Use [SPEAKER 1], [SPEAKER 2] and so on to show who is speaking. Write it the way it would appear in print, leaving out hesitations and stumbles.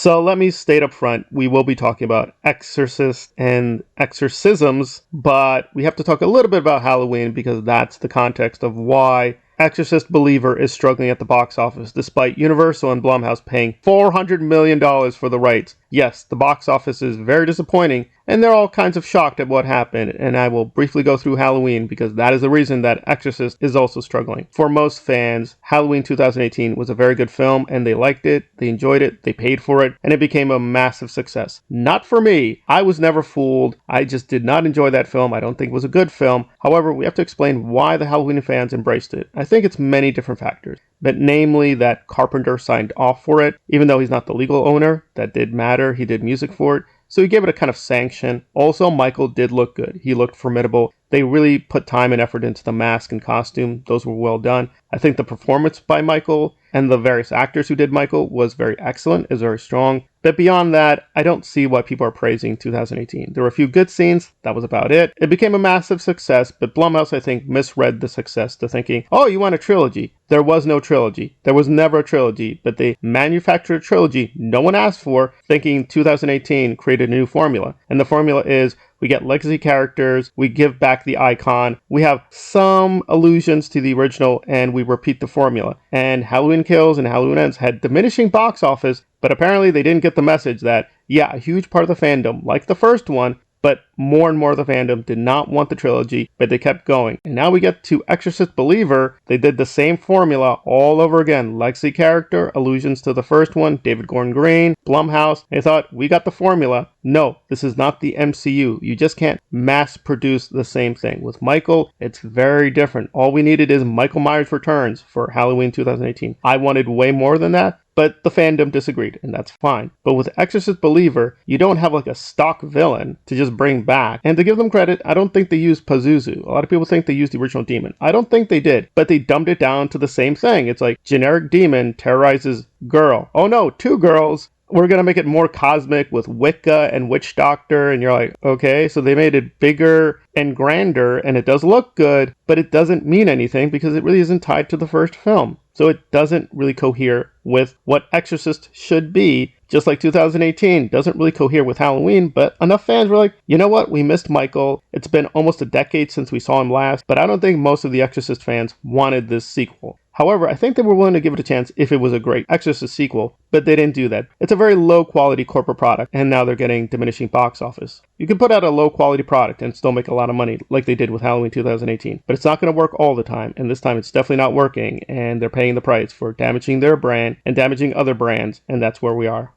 [SPEAKER 1] So let me state up front, we will be talking about Exorcist and exorcisms, but we have to talk a little bit about Halloween because that's the context of why Exorcist Believer is struggling at the box office, despite Universal and Blumhouse paying $400 million for the rights. Yes, the box office is very disappointing, and they're all kinds of shocked at what happened, and I will briefly go through Halloween because that is the reason that Exorcist is also struggling. For most fans, Halloween 2018 was a very good film, and they liked it, they enjoyed it, they paid for it, and it became a massive success. Not for me. I was never fooled. I just did not enjoy that film. I don't think it was a good film. However, we have to explain why the Halloween fans embraced it. I think it's many different factors, but namely that Carpenter signed off for it, even though he's not the legal owner. That did matter. He did music for it. So he gave it a kind of sanction. Also, Michael did look good. He looked formidable. They really put time and effort into the mask and costume. Those were well done. I think the performance by Michael and the various actors who did Michael was very excellent, is very strong. But beyond that, I don't see why people are praising 2018. There were a few good scenes. That was about it. It became a massive success, but Blumhouse, I think, misread the success to thinking, oh, you want a trilogy. There was no trilogy. There was never a trilogy, but they manufactured a trilogy no one asked for, thinking 2018 created a new formula. And the formula is, we get legacy characters, we give back the icon, we have some allusions to the original, and we repeat the formula. And Halloween Kills and Halloween Ends had diminishing box office, but apparently they didn't get the message that, yeah, a huge part of the fandom, like the first one, but more and more of the fandom did not want the trilogy, but they kept going. And now we get to Exorcist Believer. They did the same formula all over again. Legacy character, allusions to the first one, David Gordon Green, Blumhouse. They thought, we got the formula. No, this is not the MCU. You just can't mass produce the same thing. With Michael, it's very different. All we needed is Michael Myers Returns for Halloween 2018. I wanted way more than that. But the fandom disagreed, and that's fine. But with Exorcist Believer, you don't have like a stock villain to just bring back. And to give them credit, I don't think they used Pazuzu. A lot of people think they used the original demon. I don't think they did, but they dumbed it down to the same thing. It's like generic demon terrorizes girl. Oh no, two girls. We're going to make it more cosmic with Wicca and Witch Doctor. And you're like, okay, so they made it bigger and grander, and it does look good, but it doesn't mean anything because it really isn't tied to the first film. So it doesn't really cohere with what Exorcist should be. Just like 2018 doesn't really cohere with Halloween, but enough fans were like, you know what, we missed Michael. It's been almost a decade since we saw him last, but I don't think most of the Exorcist fans wanted this sequel. However, I think they were willing to give it a chance if it was a great Exorcist sequel, but they didn't do that. It's a very low quality corporate product, and now they're getting diminishing box office. You can put out a low quality product and still make a lot of money, like they did with Halloween 2018, but it's not going to work all the time, and this time it's definitely not working, and they're paying the price for damaging their brand and damaging other brands, and that's where we are.